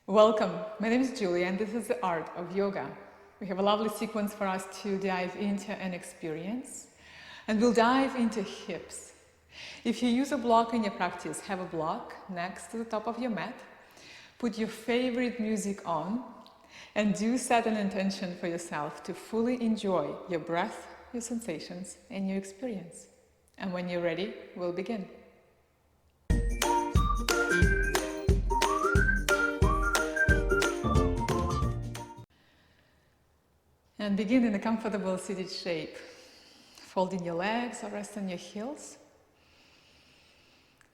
Welcome, my name is Julia and this is the art of yoga. We have a lovely sequence for us to dive into and experience. And we'll dive into hips. If you use a block in your practice, have a block next to the top of your mat. Put your favorite music on and do set an intention for yourself to fully enjoy your breath, your sensations and your experience. And when you're ready, we'll begin. And begin in a comfortable seated shape. Folding your legs or rest on your heels.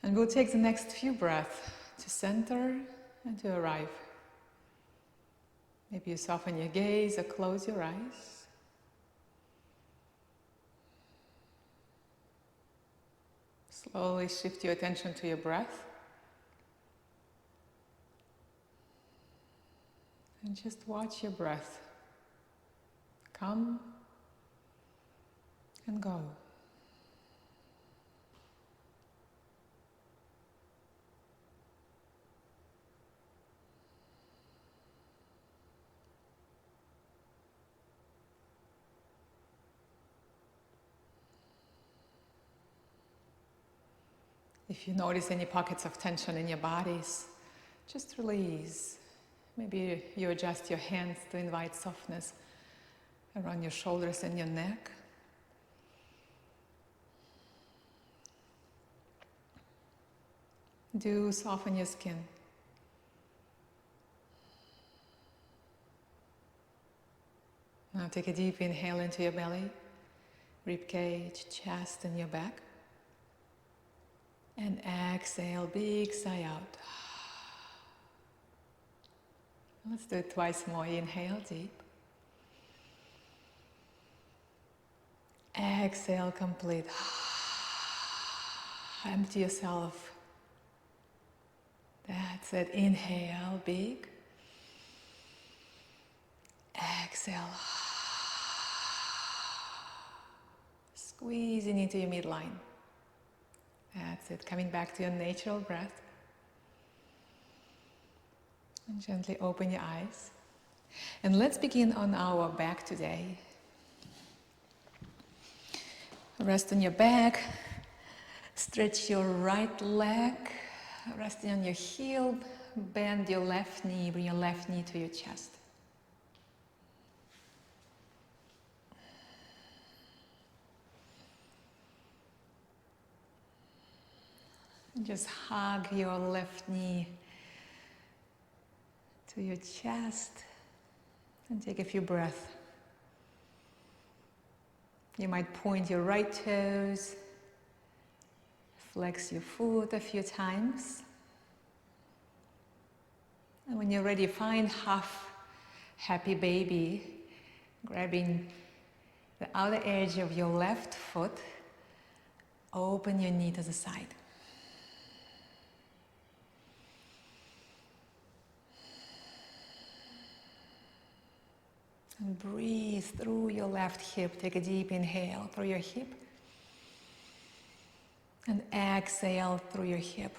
And we'll take the next few breaths to center and to arrive. Maybe you soften your gaze or close your eyes. Slowly shift your attention to your breath. And just watch your breath come and go. If you notice any pockets of tension in your bodies, just release. Maybe you adjust your hands to invite softness around your shoulders and your neck. Do soften your skin. Now take a deep inhale into your belly, rib cage, chest and your back. And exhale, big sigh out. Let's do it twice more. Inhale deep. Exhale, complete. Empty yourself. That's it. Inhale, big. Exhale. Squeezing into your midline. That's it. Coming back to your natural breath. And gently open your eyes. And let's begin on our back today. Rest on your back, stretch your right leg, resting on your heel, bend your left knee, bring your left knee to your chest. And just hug your left knee to your chest and take a few breaths. You might point your right toes, flex your foot a few times. And when you're ready, find half happy baby, grabbing the outer edge of your left foot. Open your knee to the side. And breathe through your left hip. Take a deep inhale through your hip. And exhale through your hip.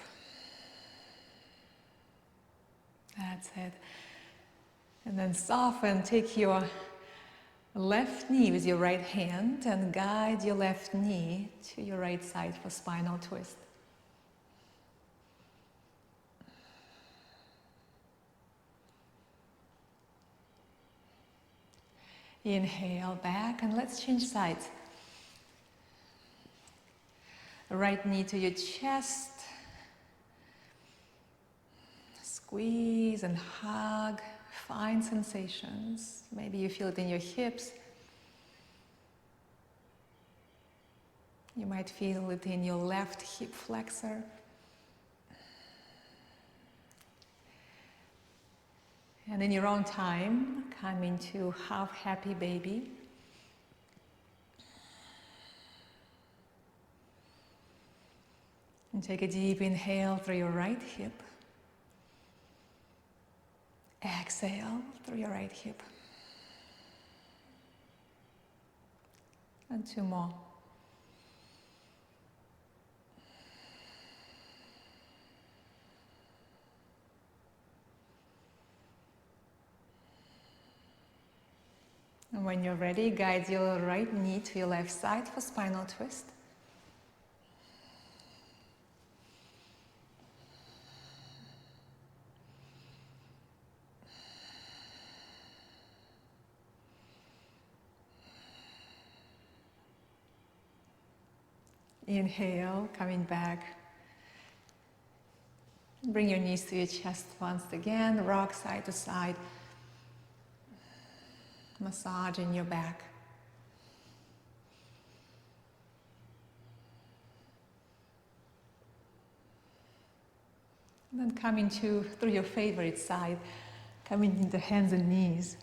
That's it. And then soften. Take your left knee with your right hand and guide your left knee to your right side for spinal twist. Inhale back and let's change sides. Right knee to your chest. Squeeze and hug. Find sensations. Maybe you feel it in your hips. You might feel it in your left hip flexor. And in your own time, come into half happy baby. And take a deep inhale through your right hip. Exhale through your right hip. And two more. And when you're ready, guide your right knee to your left side for spinal twist. Inhale, coming back. Bring your knees to your chest once again, rock side to side. Massaging your back. And then coming through your favorite side, coming into hands and knees.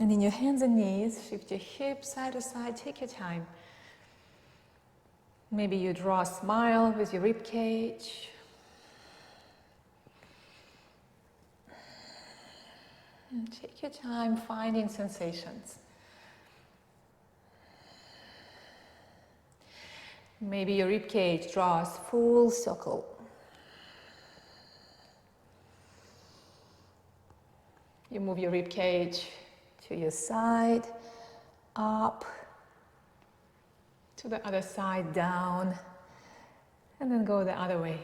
And in your hands and knees, shift your hips side to side, take your time. Maybe you draw a smile with your rib cage. And take your time finding sensations. Maybe your rib cage draws full circle. You move your rib cage to your side, up, to the other side, down, and then go the other way.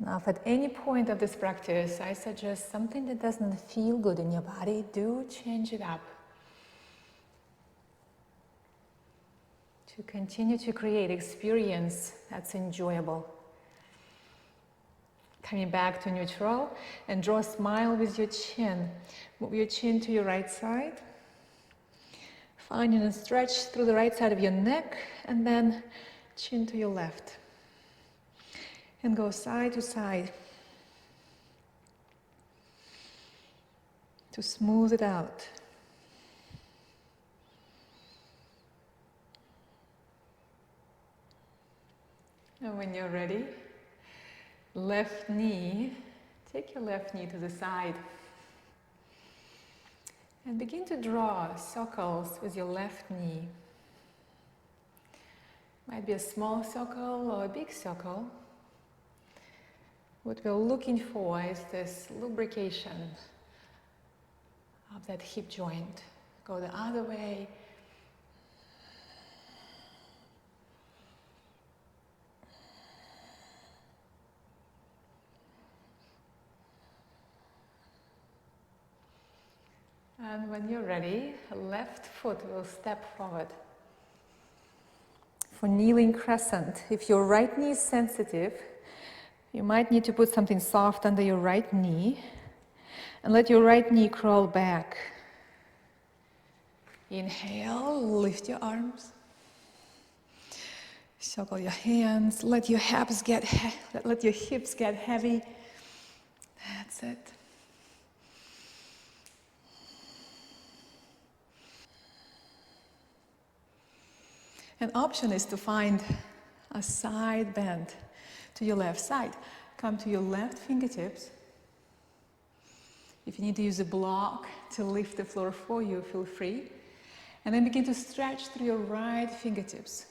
Now, if at any point of this practice I suggest something that doesn't feel good in your body, do change it up. To continue to create experience that's enjoyable. Coming back to neutral and draw a smile with your chin. Move your chin to your right side. Finding a stretch through the right side of your neck and then chin to your left. And go side to side to smooth it out. And when you're ready, left knee, take your left knee to the side and begin to draw circles with your left knee. Might be a small circle or a big circle. What we're looking for is this lubrication of that hip joint. Go the other way. And when you're ready, left foot will step forward. For kneeling crescent, if your right knee is sensitive, you might need to put something soft under your right knee and let your right knee crawl back. Inhale, lift your arms. Circle your hands, let your hips get heavy. That's it. An option is to find a side bend to your left side. Come to your left fingertips. If you need to use a block to lift the floor for you, feel free. And then begin to stretch through your right fingertips.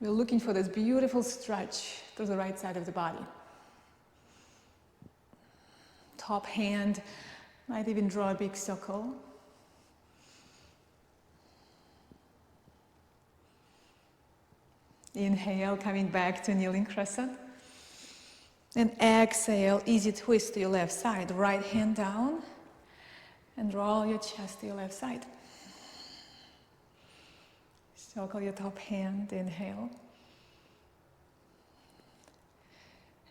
We're looking for this beautiful stretch through the right side of the body. Top hand might even draw a big circle. Inhale, coming back to kneeling crescent. And exhale, easy twist to your left side. Right hand down and draw your chest to your left side. Circle your top hand, inhale.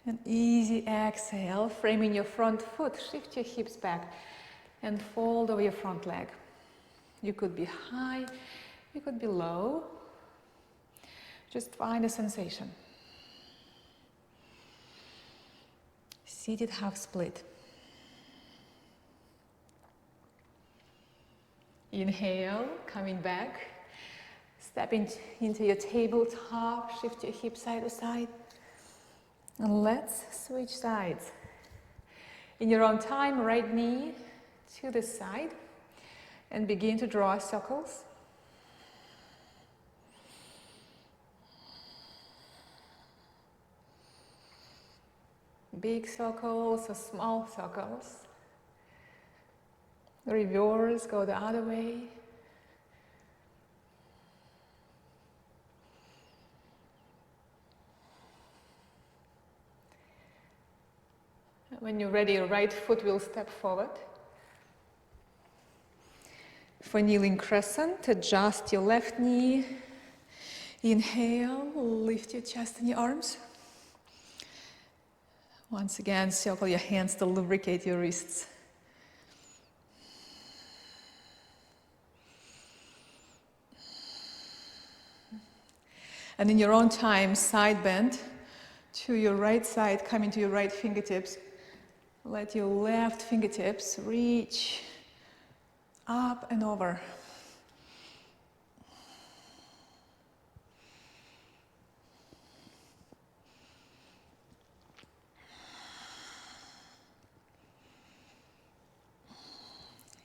And easy exhale, framing your front foot. Shift your hips back and fold over your front leg. You could be high, you could be low. Just find a sensation. Seated half split. Inhale, coming back. Step into your tabletop, shift your hips side to side. And let's switch sides. In your own time, right knee to the side and begin to draw circles. Big circles or small circles. Reverse, go the other way. When you're ready, your right foot will step forward. For kneeling crescent, adjust your left knee. Inhale, lift your chest and your arms. Once again, circle your hands to lubricate your wrists. And in your own time, side bend to your right side, coming to your right fingertips. Let your left fingertips reach up and over.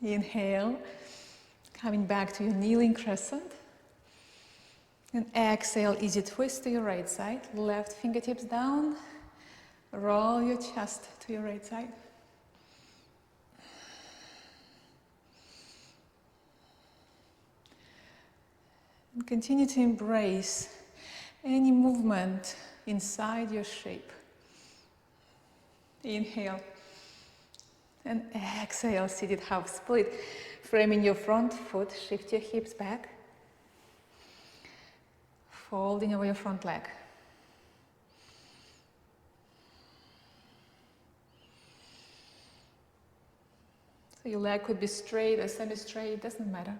Inhale, coming back to your kneeling crescent. And exhale, easy twist to your right side. Left fingertips down. Roll your chest to your right side. And continue to embrace any movement inside your shape. Inhale. And exhale, seated half split. Framing your front foot, shift your hips back. Folding over your front leg. So your leg could be straight or semi-straight, doesn't matter.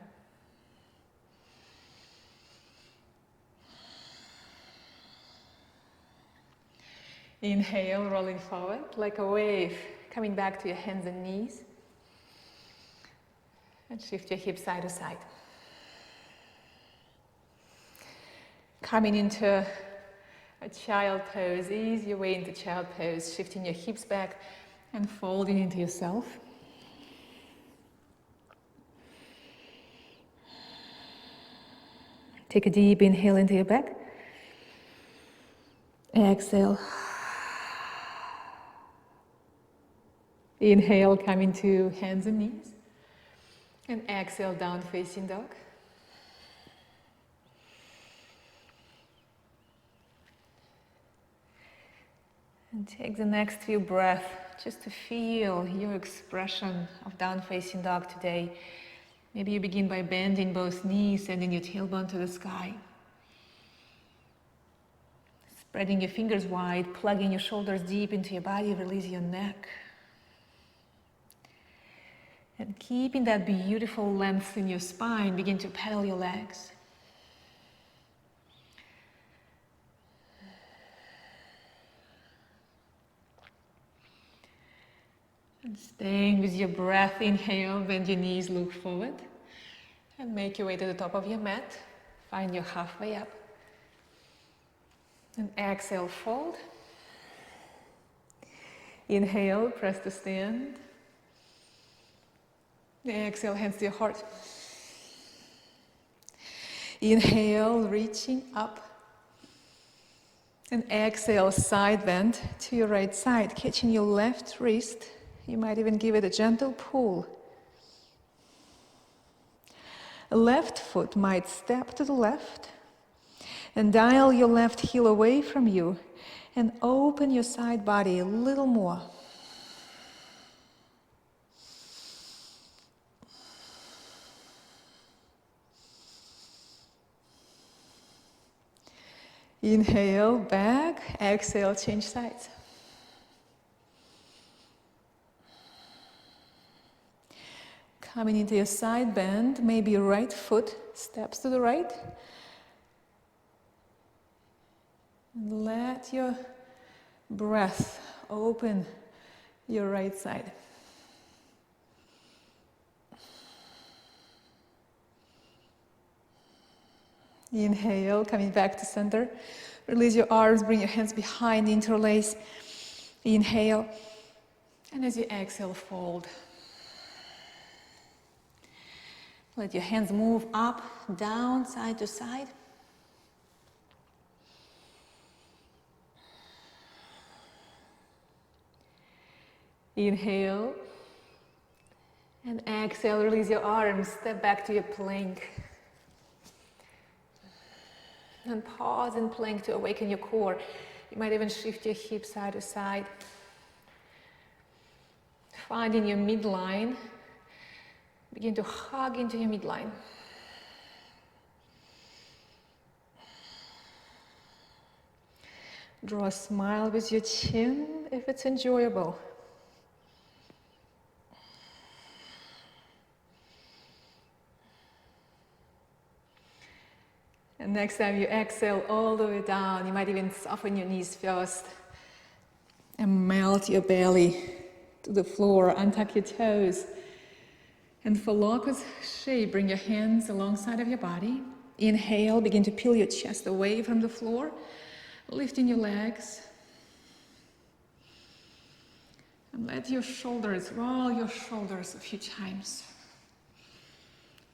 Inhale, rolling forward like a wave, coming back to your hands and knees. And shift your hips side to side. Coming into a child pose, ease your way into child pose, shifting your hips back and folding into yourself. Take a deep inhale into your back. Exhale. Inhale, coming to hands and knees. And exhale, down facing dog. And take the next few breaths just to feel your expression of down facing dog today. Maybe you begin by bending both knees, sending your tailbone to the sky. Spreading your fingers wide, plugging your shoulders deep into your body, release your neck. And keeping that beautiful length in your spine, begin to pedal your legs. And staying with your breath, inhale, bend your knees, look forward. And make your way to the top of your mat. Find your halfway up. And exhale, fold. Inhale, press to stand. Exhale, hands to your heart. Inhale, reaching up. And exhale, side bend to your right side, catching your left wrist. You might even give it a gentle pull. A left foot might step to the left and dial your left heel away from you and open your side body a little more. Inhale, back. Exhale, change sides. Coming into your side bend, maybe your right foot steps to the right. Let your breath open your right side. Inhale, coming back to center. Release your arms, bring your hands behind, interlace. Inhale. And as you exhale, fold. Let your hands move up, down, side to side. Inhale. And exhale, release your arms, step back to your plank. And pause in plank to awaken your core. You might even shift your hips side to side. Finding your midline. Begin to hug into your midline. Draw a smile with your chin if it's enjoyable. And next time you exhale all the way down, you might even soften your knees first and melt your belly to the floor, untuck your toes. And for locust shape, bring your hands alongside of your body. Inhale, begin to peel your chest away from the floor, lifting your legs. And let your shoulders, roll your shoulders a few times.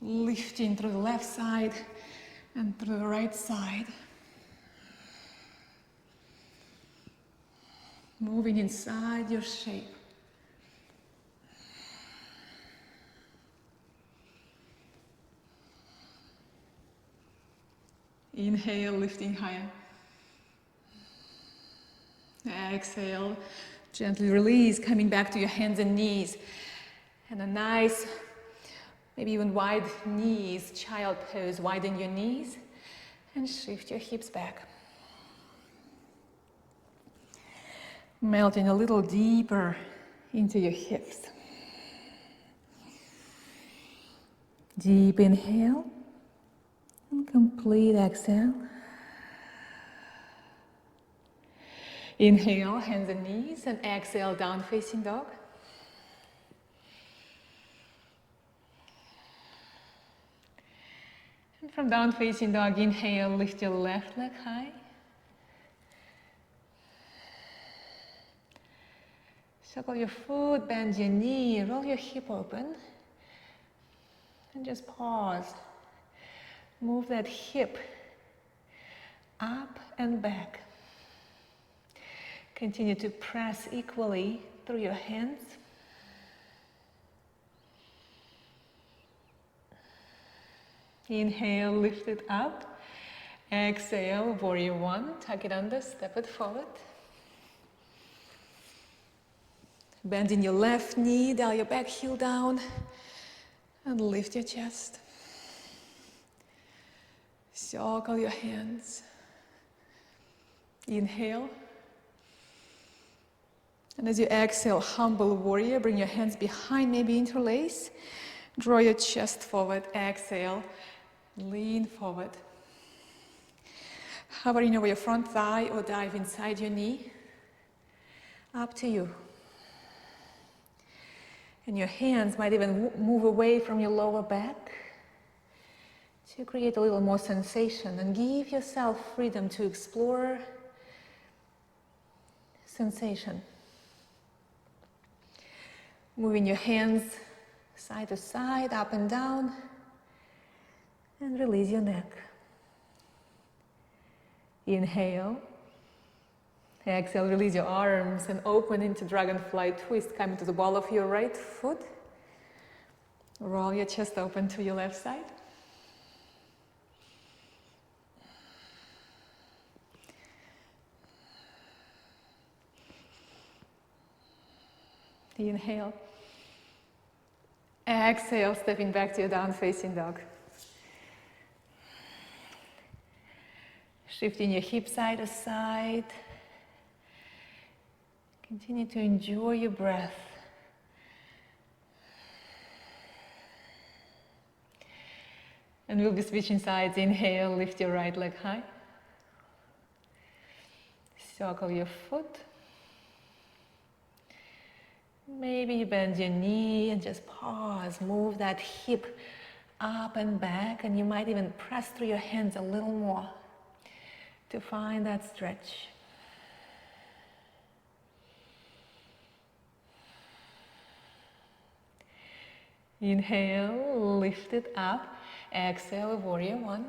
Lifting through the left side and through the right side. Moving inside your shape. Inhale, lifting higher. Exhale, gently release, coming back to your hands and knees. And a nice, maybe even wide knees, child pose. Widen your knees and shift your hips back. Melting a little deeper into your hips. Deep inhale and complete exhale. Inhale, hands and knees, and exhale, down facing dog. And from down facing dog, inhale, lift your left leg high. Circle your foot, bend your knee, roll your hip open. And just pause. Move that hip up and back. Continue to press equally through your hands. Inhale, lift it up. Exhale, warrior one. Tuck it under, step it forward. Bending your left knee, dial your back heel down, and lift your chest. Circle your hands. Inhale. And as you exhale, humble warrior, bring your hands behind, maybe interlace. Draw your chest forward, exhale, lean forward. Hovering over your front thigh or dive inside your knee. Up to you. And your hands might even move away from your lower back to create a little more sensation, and give yourself freedom to explore sensation. Moving your hands side to side, up and down, and release your neck. Inhale. Exhale, release your arms and open into dragonfly twist. Come into the ball of your right foot. Roll your chest open to your left side. Inhale. Exhale, stepping back to your down facing dog. Shifting your hip side to side. Continue to enjoy your breath. And we'll be switching sides. Inhale, lift your right leg high. Circle your foot. Maybe you bend your knee and just pause. Move that hip up and back, and you might even press through your hands a little more to find that stretch. Inhale, lift it up. Exhale, warrior one.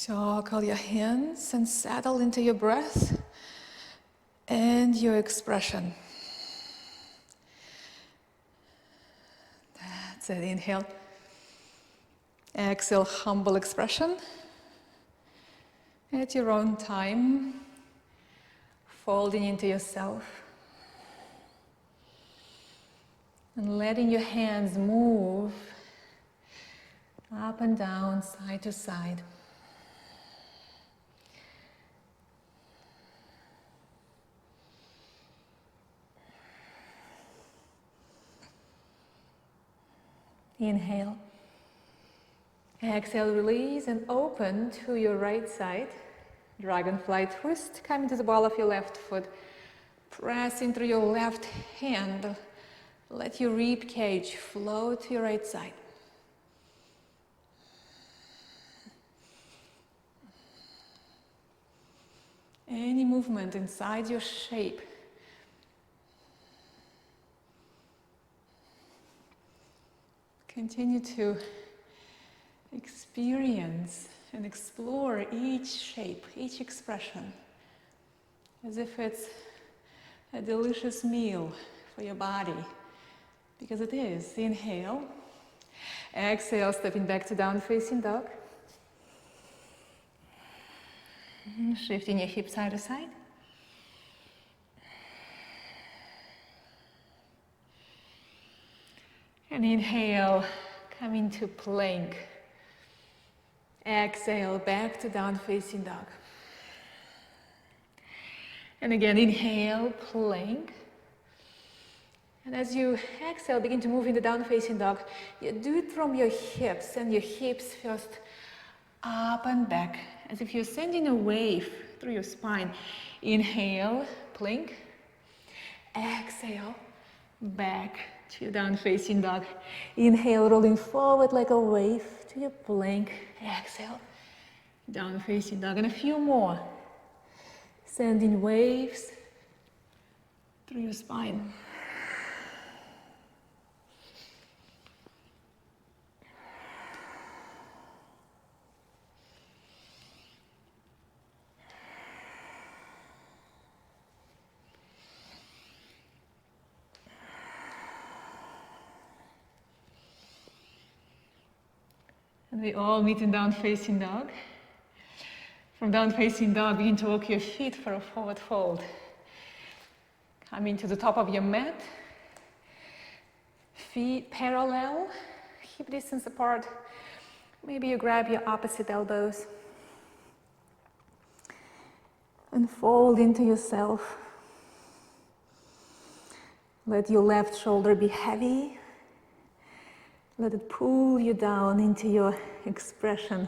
Circle your hands and settle into your breath and your expression. That's it. Inhale. Exhale, humble expression. At your own time, folding into yourself. And letting your hands move up and down, side to side. Inhale. Exhale, release and open to your right side. Dragonfly twist. Come into the ball of your left foot. Press into your left hand. Let your rib cage flow to your right side. Any movement inside your shape. Continue to experience and explore each shape, each expression, as if it's a delicious meal for your body, because it is. Inhale. Exhale, stepping back to down facing dog. Shifting your hips side to side. And inhale, come into plank. Exhale, back to down facing dog. And again, inhale, plank. And as you exhale, begin to move in the down facing dog. You do it from your hips. Send your hips first up and back, as if you're sending a wave through your spine. Inhale, plank. Exhale, back to down facing dog. Inhale, rolling forward like a wave to your plank. Exhale, down facing dog. And a few more. Sending waves through your spine. And we all meet in down facing dog. From down facing dog, begin to walk your feet for a forward fold. Come into the top of your mat. Feet parallel, hip distance apart. Maybe you grab your opposite elbows. And fold into yourself. Let your left shoulder be heavy. Let it pull you down into your expression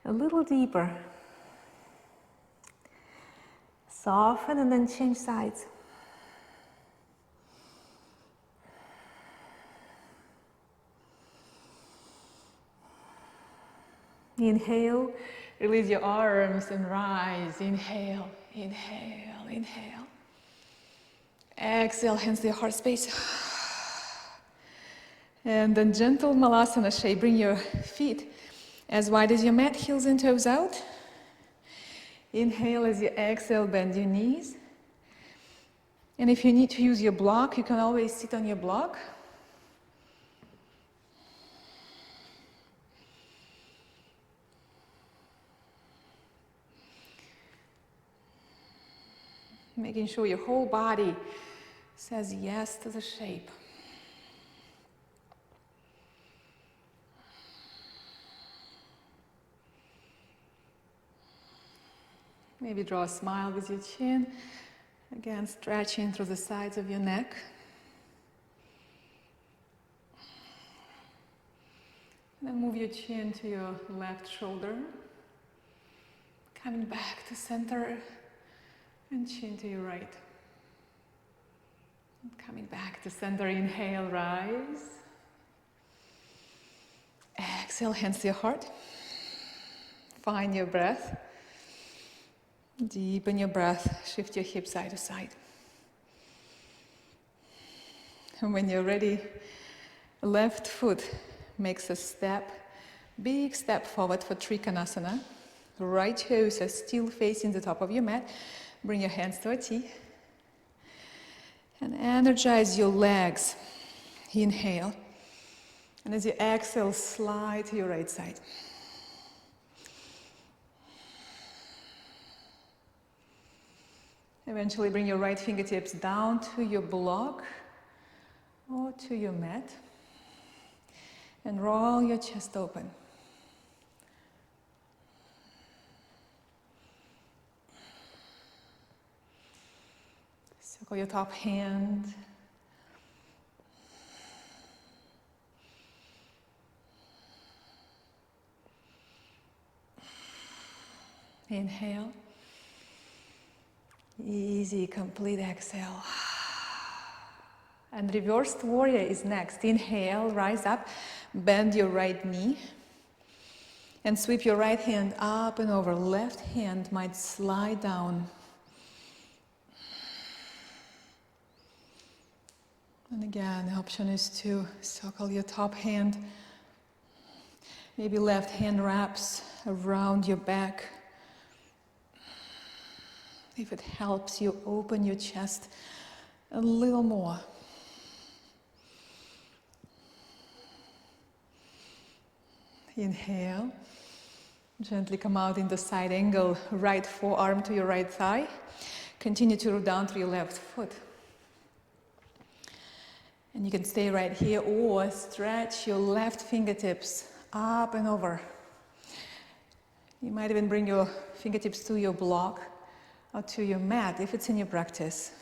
a little deeper. Soften and then change sides. Inhale, release your arms and rise. Inhale, inhale, inhale. Exhale, hands to your heart space. And then gentle malasana shape. Bring your feet as wide as your mat, heels and toes out. Inhale as you exhale, bend your knees. And if you need to use your block, you can always sit on your block. Making sure your whole body says yes to the shape. Maybe draw a smile with your chin. Again, stretching through the sides of your neck. Then move your chin to your left shoulder. Coming back to center and chin to your right. And coming back to center, inhale, rise. Exhale, hands to your heart. Find your breath. Deepen your breath, shift your hips side to side. And when you're ready, left foot makes a step, big step forward for Trikonasana. Right toes are still facing the top of your mat. Bring your hands to a T. And energize your legs. Inhale. And as you exhale, slide to your right side. Eventually bring your right fingertips down to your block or to your mat. And roll your chest open. Circle your top hand. Inhale. Easy, complete exhale. And reversed warrior is next. Inhale, rise up, bend your right knee. And sweep your right hand up and over. Left hand might slide down. And again, the option is to circle your top hand. Maybe left hand wraps around your back. If it helps you open your chest a little more. Inhale. Gently come out into side angle, right forearm to your right thigh. Continue to root down through your left foot. And you can stay right here or stretch your left fingertips up and over. You might even bring your fingertips to your block or to your mat if it's in your practice.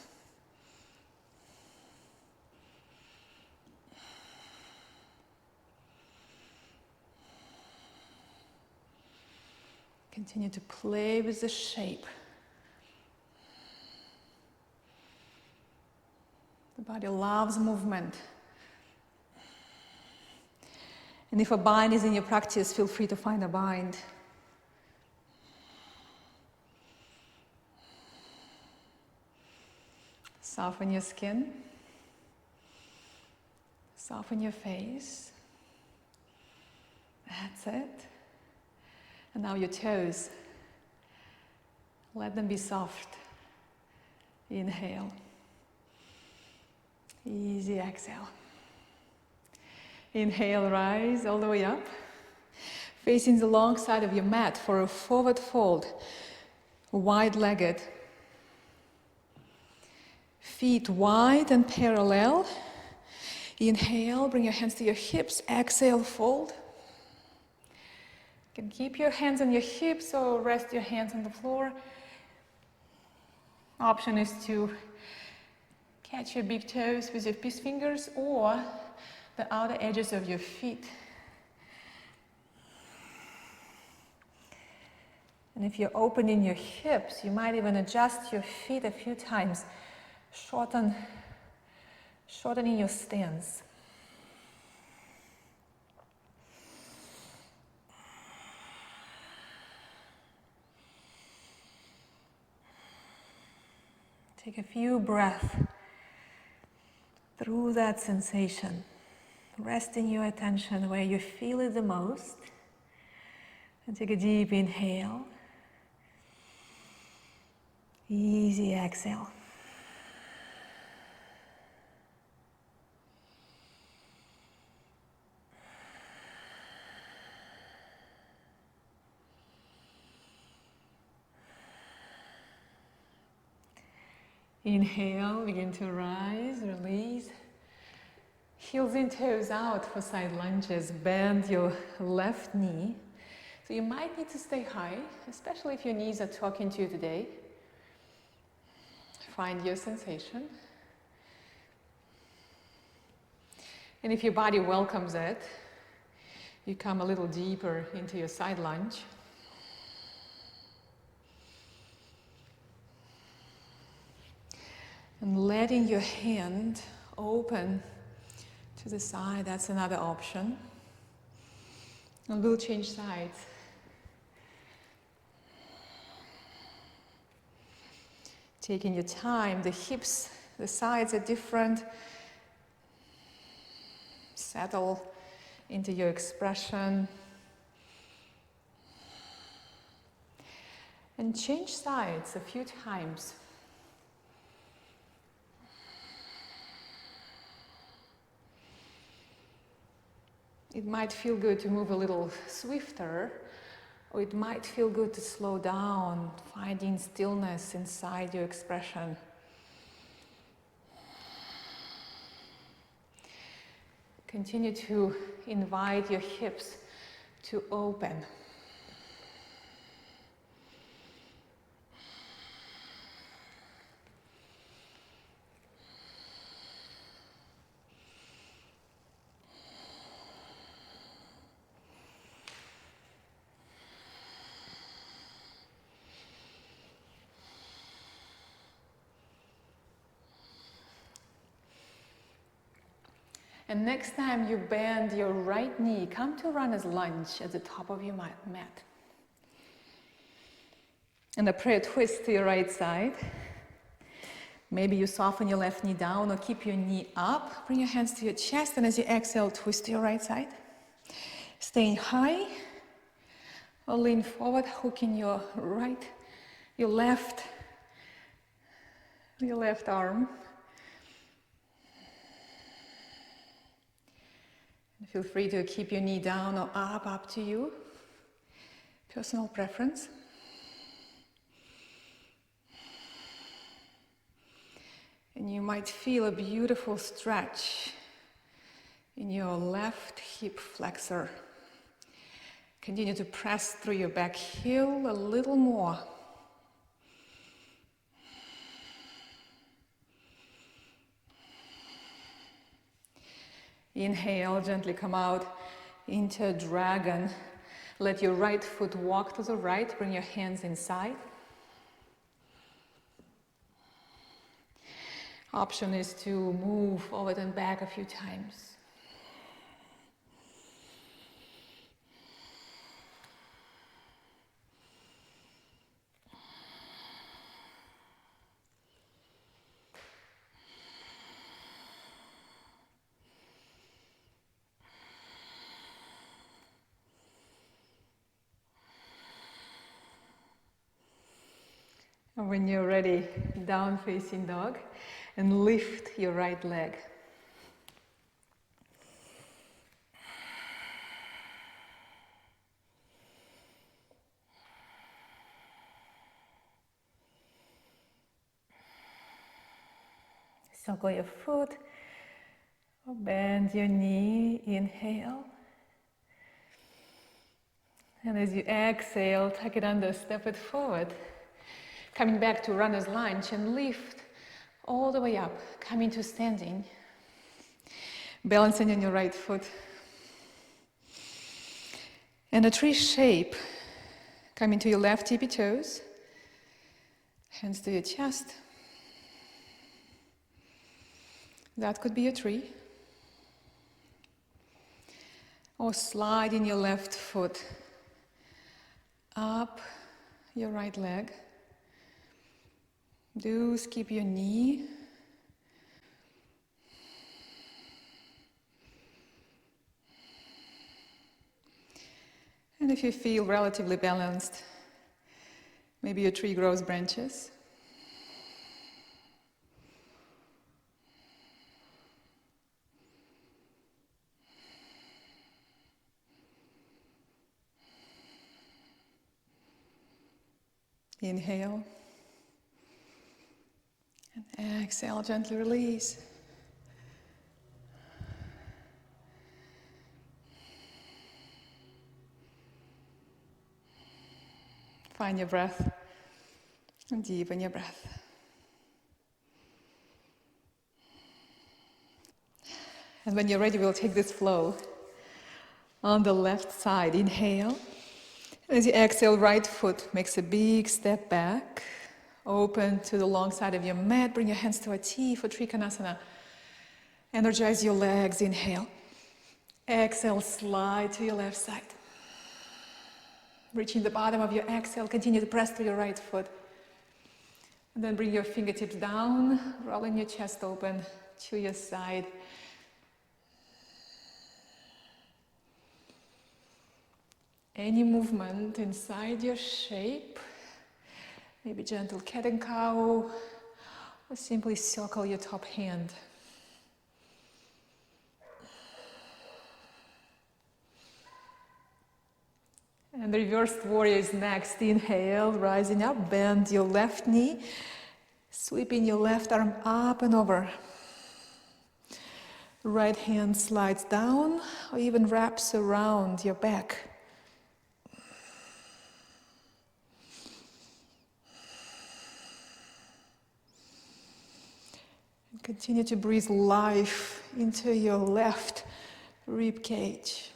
Continue to play with the shape. The body loves movement. And if a bind is in your practice, feel free to find a bind. Soften your skin. Soften your face. That's it. And now your toes. Let them be soft. Inhale. Easy exhale. Inhale, rise all the way up. Facing the long side of your mat for a forward fold. Wide-legged. Feet wide and parallel. Inhale, bring your hands to your hips. Exhale, fold. You can keep your hands on your hips or rest your hands on the floor. Option is to catch your big toes with your peace fingers or the outer edges of your feet. And if you're opening your hips, you might even adjust your feet a few times. Shortening your stance. Take a few breaths through that sensation. Resting your attention where you feel it the most. And take a deep inhale. Easy exhale. Inhale, begin to rise, release. Heels and toes out for side lunges. Bend your left knee. So you might need to stay high, especially if your knees are talking to you today. Find your sensation. And if your body welcomes it, you come a little deeper into your side lunge. And letting your hand open to the side, that's another option. And we'll change sides. Taking your time, the hips, the sides are different. Settle into your expression. And change sides a few times. It might feel good to move a little swifter, or it might feel good to slow down, finding stillness inside your expression. Continue to invite your hips to open. And next time you bend your right knee, come to runner's lunge at the top of your mat. And a prayer twist to your right side. Maybe you soften your left knee down or keep your knee up. Bring your hands to your chest, and as you exhale, twist to your right side. Staying high or lean forward, hooking your left arm. Feel free to keep your knee down or up to you. Personal preference. And you might feel a beautiful stretch in your left hip flexor. Continue to press through your back heel a little more. Inhale, gently come out into a dragon. Let your right foot walk to the right, bring your hands inside. Option is to move forward and back a few times. And when you're ready, down facing dog, and lift your right leg. Circle your foot, or bend your knee, inhale. And as you exhale, tuck it under, step it forward. Coming back to runner's lunge and lift all the way up, coming to standing. Balancing on your right foot. And a tree shape, coming to your left tippy toes. Hands to your chest. That could be a tree. Or sliding your left foot up your right leg. Do skip your knee. And if you feel relatively balanced, maybe your tree grows branches. Inhale. And exhale, gently release. Find your breath and deepen your breath. And when you're ready, we'll take this flow on the left side. Inhale. As you exhale, right foot makes a big step back. Open to the long side of your mat. Bring your hands to a T for Trikonasana. Energize your legs. Inhale. Exhale, slide to your left side. Reaching the bottom of your exhale, continue to press to your right foot. And then bring your fingertips down, rolling your chest open to your side. Any movement inside your shape Maybe gentle cat and cow, or simply circle your top hand. And the reversed warrior is next. Inhale, rising up, bend your left knee, sweeping your left arm up and over. Right hand slides down or even wraps around your back. And continue to breathe life into your left rib cage.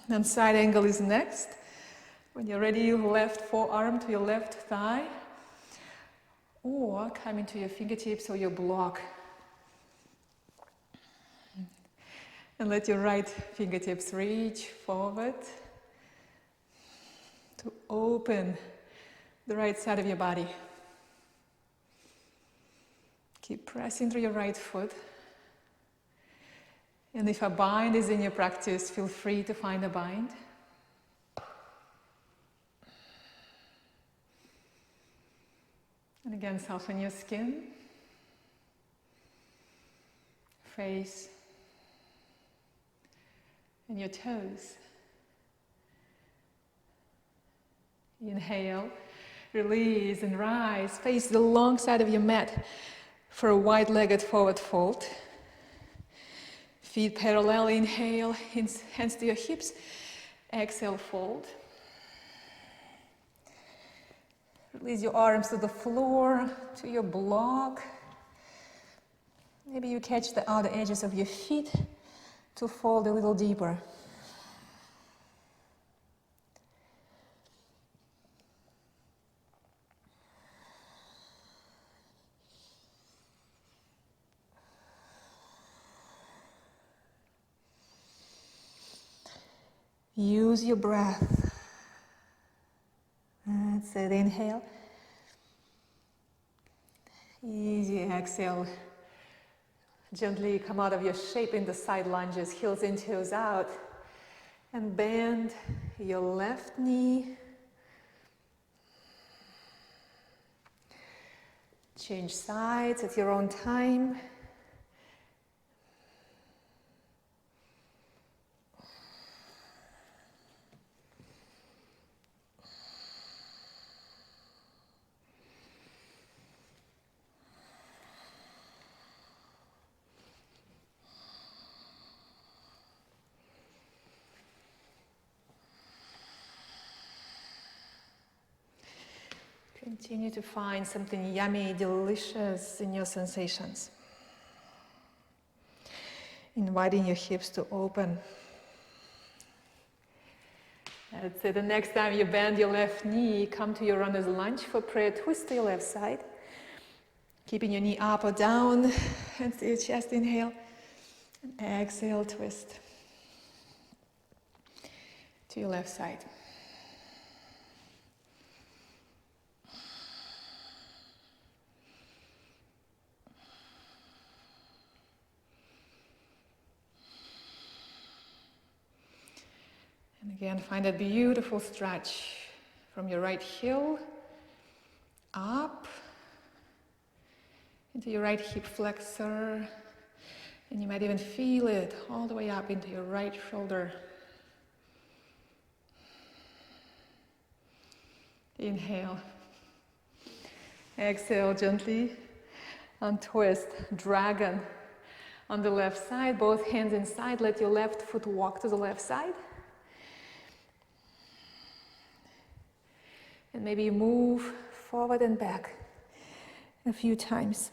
And side angle is next. When you're ready, left forearm to your left thigh, or come into your fingertips or your block. And let your right fingertips reach forward to open the right side of your body. Keep pressing through your right foot. And if a bind is in your practice, feel free to find a bind. And again, soften your skin, face, and your toes. Inhale, release and rise. Face the long side of your mat for a wide-legged forward fold. Feet parallel, inhale, hands to your hips. Exhale, fold. Release your arms to the floor, to your block. Maybe you catch the outer edges of your feet to fold a little deeper. Use your breath. That's it, inhale. Easy exhale. Gently come out of your shape in the side lunges, heels in, toes out. And bend your left knee. Change sides at your own time. Continue to find something yummy, delicious in your sensations. Inviting your hips to open. That's it. The next time you bend your left knee, come to your runner's lunge for prayer. Twist to your left side. Keeping your knee up or down. Hands to your chest, inhale. And exhale, twist. To your left side. And again, find a beautiful stretch from your right heel up into your right hip flexor, and you might even feel it all the way up into your right shoulder. Inhale. Exhale gently, untwist, dragon on the left side, both hands inside. Let your left foot walk to the left side. And maybe move forward and back a few times.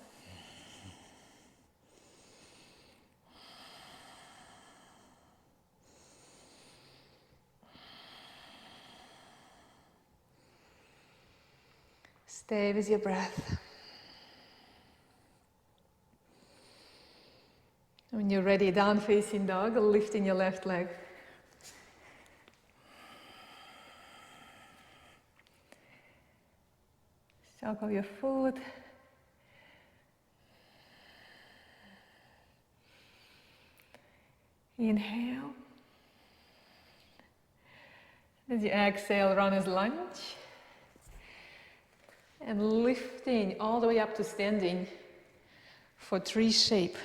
Stay with your breath. When you're ready, down facing dog, lifting your left leg. Circle your foot. Inhale. As you exhale, runner's lunge. And lifting all the way up to standing for tree shape.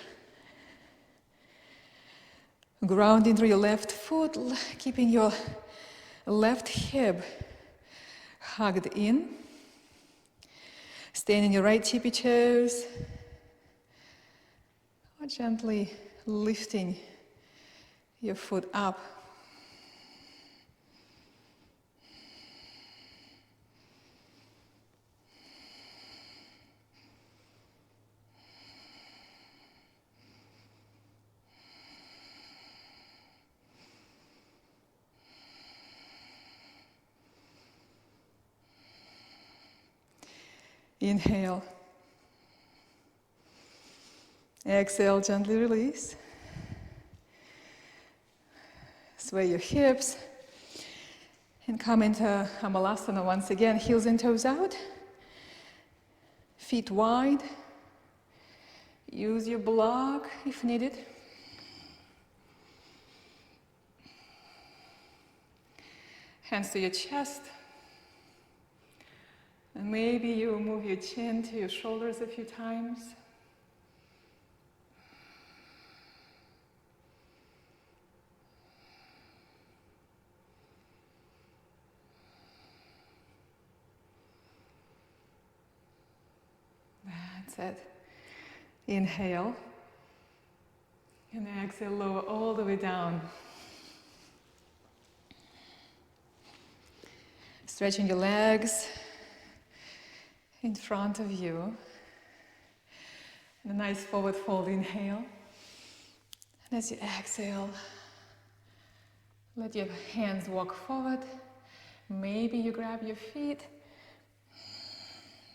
Grounding through your left foot, keeping your left hip hugged in. Staying in your right tippy toes. Or gently lifting your foot up. Inhale. Exhale, gently release. Sway your hips and come into Amalasana once again. Heels and toes out. Feet wide. Use your block if needed. Hands to your chest. And maybe you move your chin to your shoulders a few times. That's it. Inhale. And exhale, lower all the way down. Stretching your legs in front of you. And a nice forward fold inhale. And as you exhale, let your hands walk forward. Maybe you grab your feet.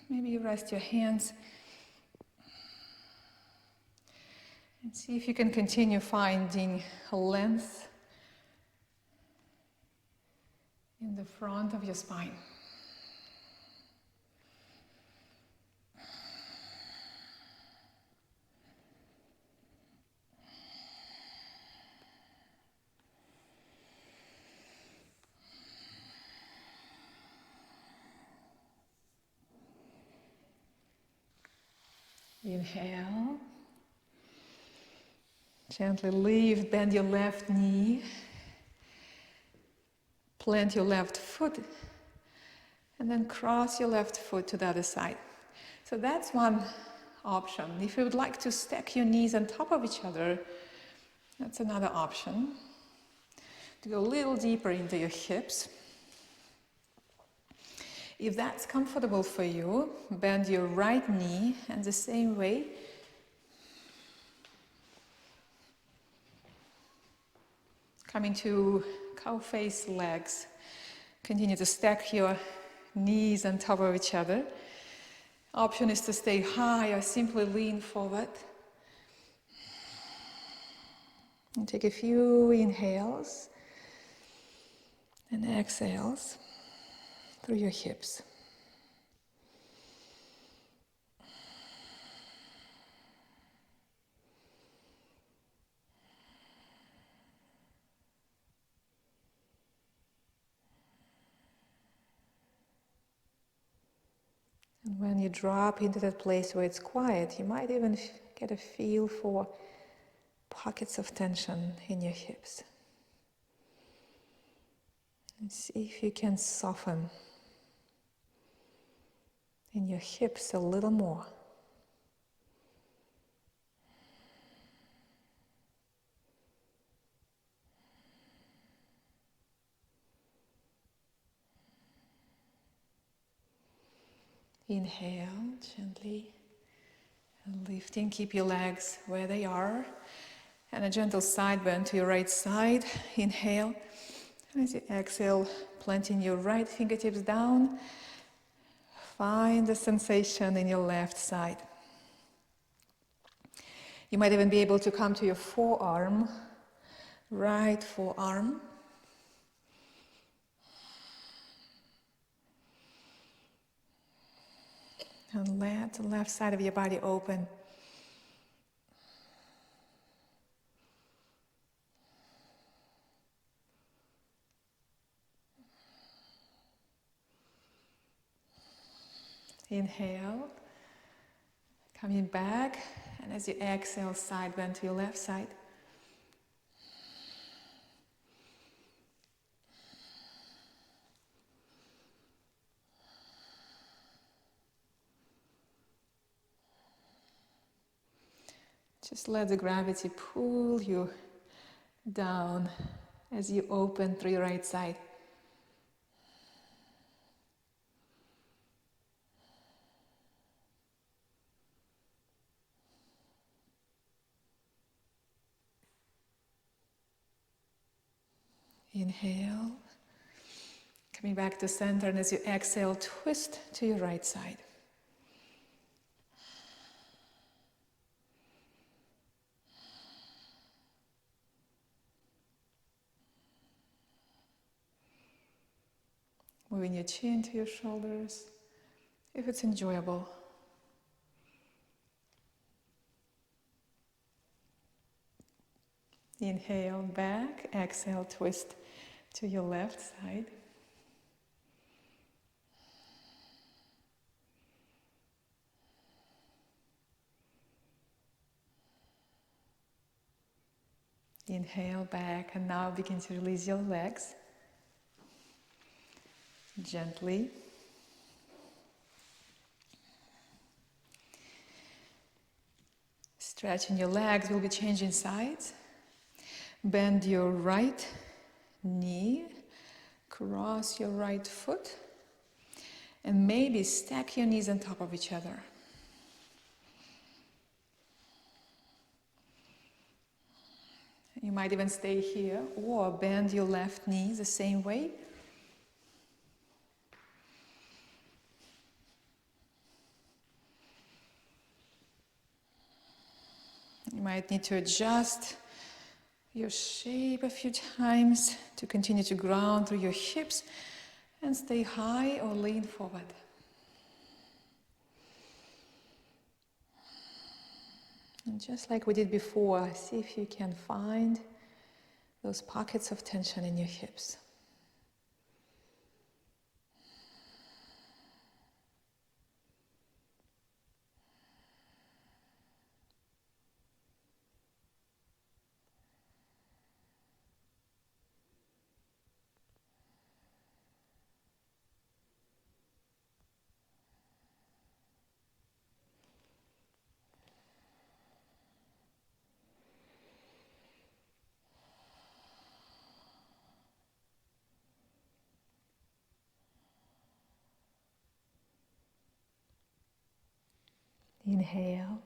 Maybe you rest your hands. And see if you can continue finding length in the front of your spine. Inhale. Gently lift, bend your left knee. Plant your left foot. And then cross your left foot to the other side. So that's one option. If you would like to stack your knees on top of each other, that's another option. To go a little deeper into your hips. If that's comfortable for you, bend your right knee and the same way. Come into cow face legs. Continue to stack your knees on top of each other. Option is to stay high or simply lean forward. And take a few inhales and exhales through your hips. And when you drop into that place where it's quiet, you might even get a feel for pockets of tension in your hips. And see if you can soften in your hips a little more. Inhale gently, and lifting. Keep your legs where they are. And a gentle side bend to your right side. Inhale. And as you exhale, planting your right fingertips down. Find the sensation in your left side. You might even be able to come to your forearm, right forearm. And let the left side of your body open. Inhale, coming back, and as you exhale, side bend to your left side. Just let the gravity pull you down as you open through your right side. Inhale, coming back to center, and as you exhale, twist to your right side. Moving your chin to your shoulders, if it's enjoyable. Inhale, back, exhale, twist to your left side. Inhale, back, and now begin to release your legs gently. Stretching your legs, we'll be changing sides. Bend your right knee, cross your right foot, and maybe stack your knees on top of each other. You might even stay here or bend your left knee the same way. You might need to adjust your shape a few times to continue to ground through your hips and stay high or lean forward. And just like we did before, see if you can find those pockets of tension in your hips. Inhale,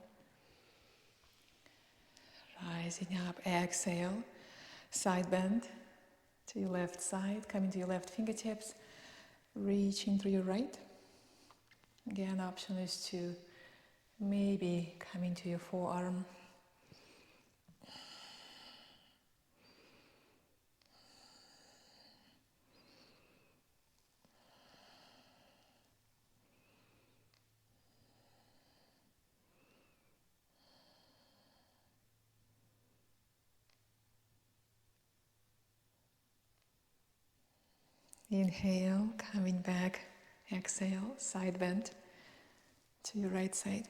rising up, exhale, side bend to your left side, coming to your left fingertips, reaching through your right. Again, option is to maybe come into your forearm. Inhale, coming back, exhale, side bend to your right side.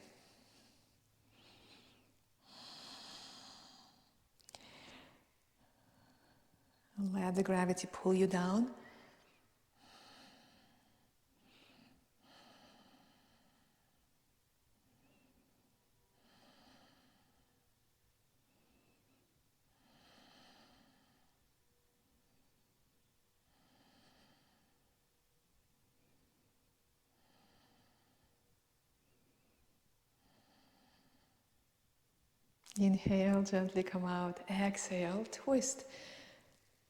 Let the gravity pull you down. Inhale, gently come out. Exhale, twist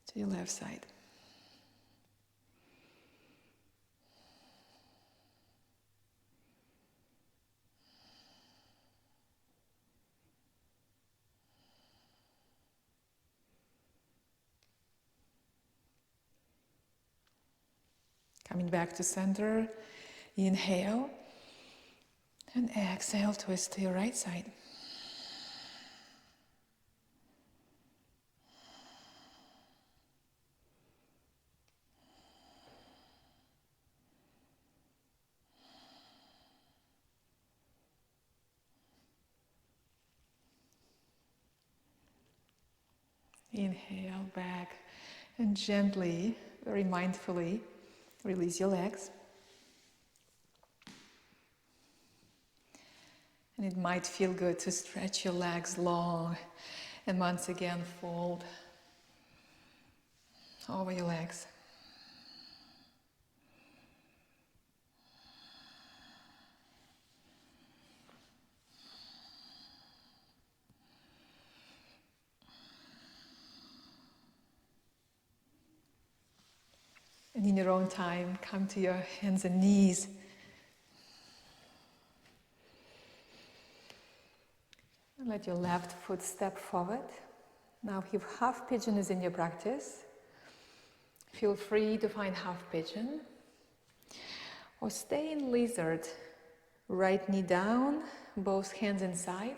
to your left side. Coming back to center, inhale, and exhale, twist to your right side. Inhale back and gently, very mindfully, release your legs. And it might feel good to stretch your legs long and once again fold over your legs. And in your own time, come to your hands and knees. And let your left foot step forward. Now if half pigeon is in your practice, feel free to find half pigeon. Or stay in lizard. Right knee down, both hands inside.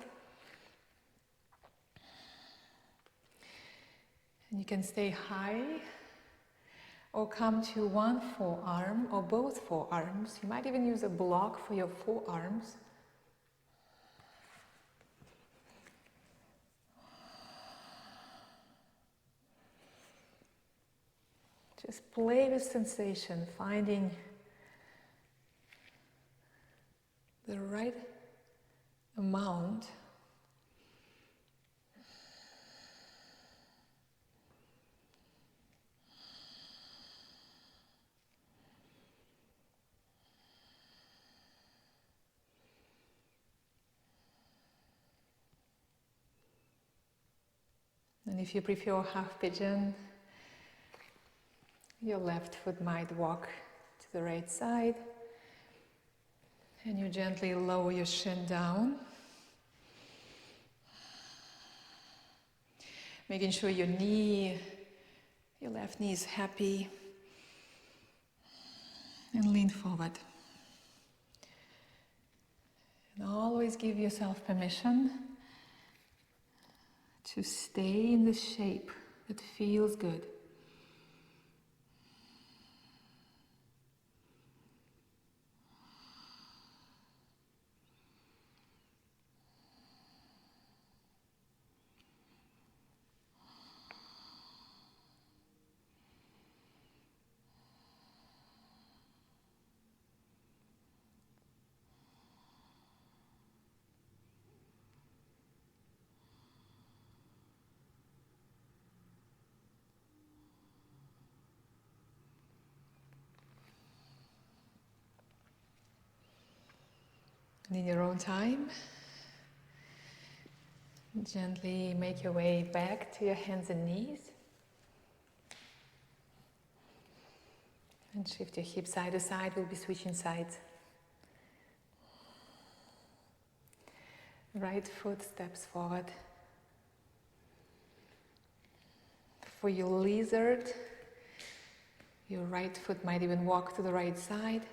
And you can stay high or come to one forearm or both forearms. You might even use a block for your forearms. Just play with sensation, finding the right amount. And if you prefer half pigeon, your left foot might walk to the right side. And you gently lower your shin down. Making sure your left knee is happy. And lean forward. And always give yourself permission to stay in the shape that feels good. And in your own time, gently make your way back to your hands and knees. And shift your hips side to side, we'll be switching sides. Right foot steps forward. For your lizard, your right foot might even walk to the right side.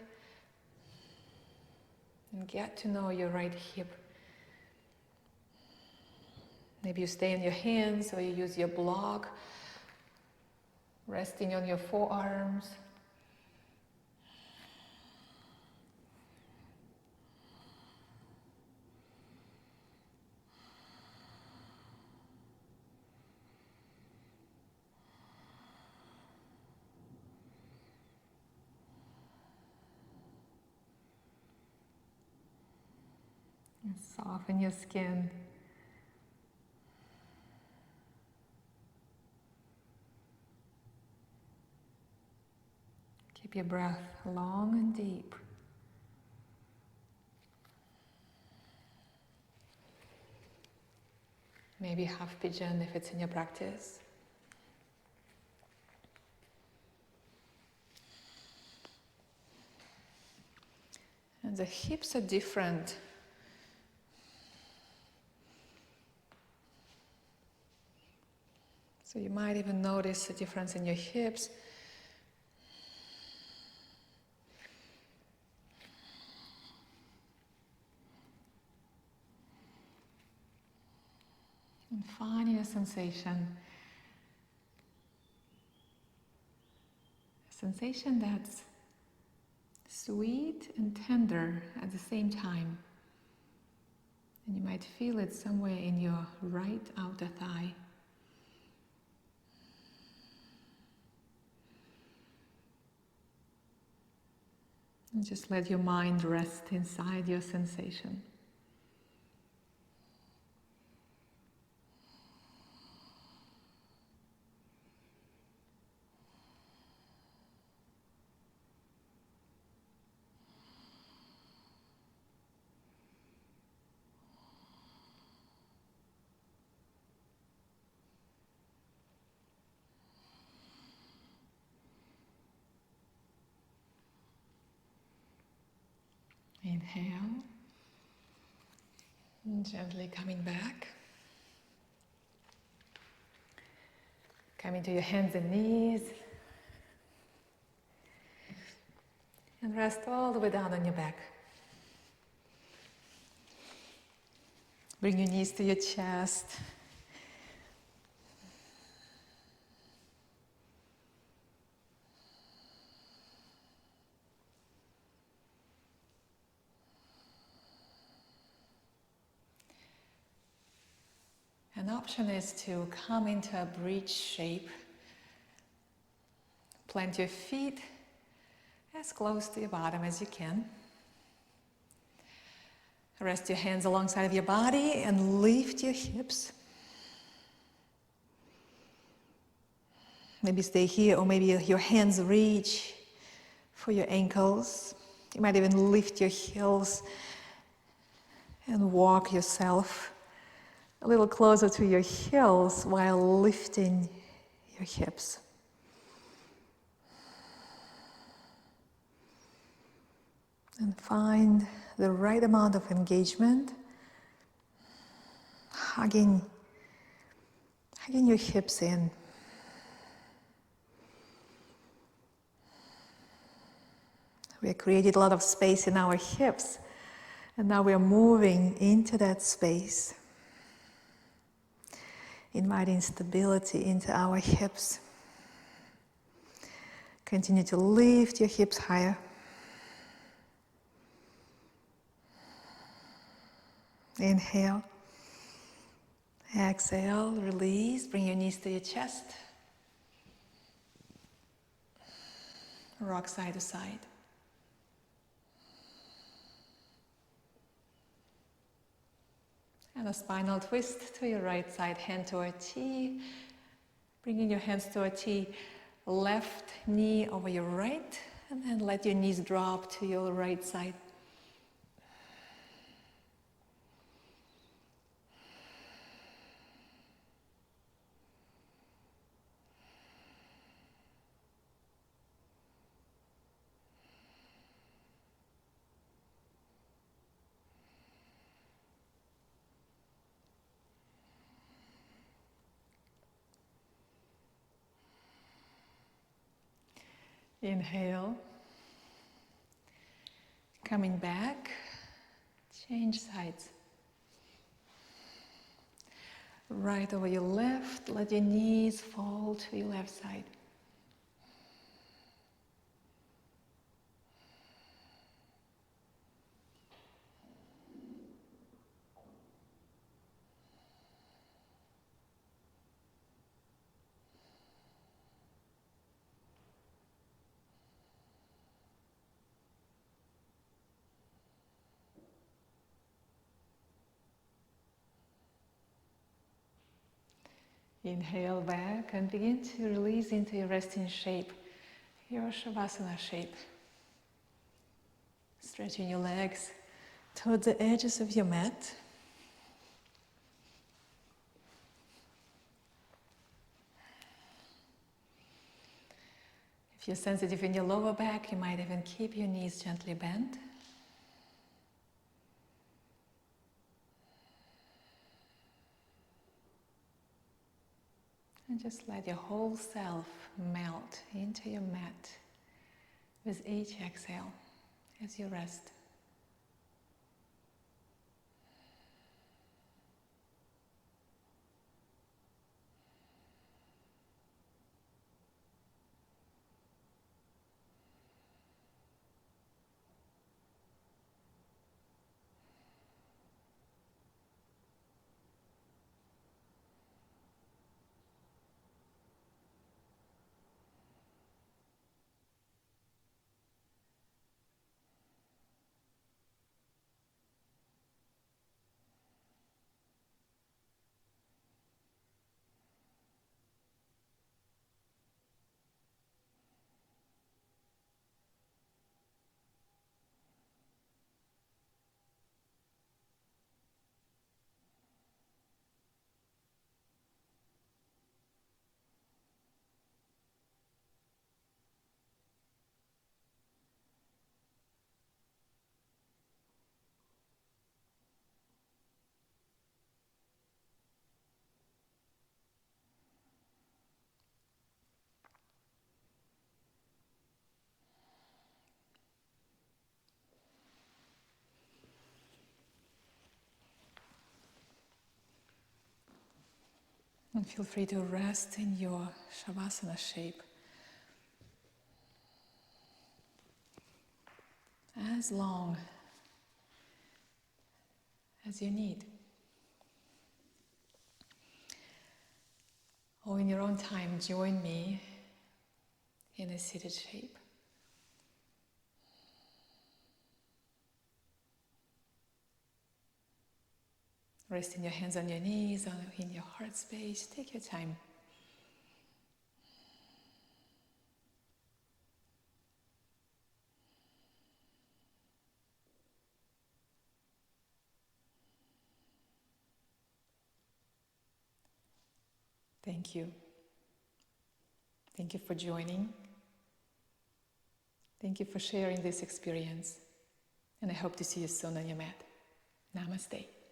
And get to know your right hip. Maybe you stay in your hands or you use your block, resting on your forearms. And soften your skin. Keep your breath long and deep. Maybe half pigeon if it's in your practice. And the hips are different. So you might even notice a difference in your hips. And find your sensation. A sensation that's sweet and tender at the same time. And you might feel it somewhere in your right outer thigh. And just let your mind rest inside your sensation. Inhale, and gently coming back. Coming to your hands and knees. And rest all the way down on your back. Bring your knees to your chest. An option is to come into a bridge shape. Plant your feet as close to your bottom as you can. Rest your hands alongside of your body and lift your hips. Maybe stay here, or maybe your hands reach for your ankles. You might even lift your heels and walk yourself a little closer to your heels while lifting your hips. And find the right amount of engagement, hugging your hips in. We have created a lot of space in our hips, and now we are moving into that space, inviting stability into our hips. Continue to lift your hips higher. Inhale. Exhale, release. Bring your knees to your chest. Rock side to side. And a spinal twist to your right side, hand to a T. Bringing your hands to a T. Left knee over your right, and then let your knees drop to your right side. Inhale. Coming back, change sides. Right over your left, let your knees fall to your left side. Inhale back and begin to release into your resting shape, your Shavasana shape. Stretching your legs towards the edges of your mat. If you're sensitive in your lower back, you might even keep your knees gently bent. And just let your whole self melt into your mat with each exhale as you rest. And feel free to rest in your Shavasana shape as long as you need. Or in your own time, join me in a seated shape. Resting your hands on your knees, in your heart space. Take your time. Thank you. Thank you for joining. Thank you for sharing this experience. And I hope to see you soon on your mat. Namaste.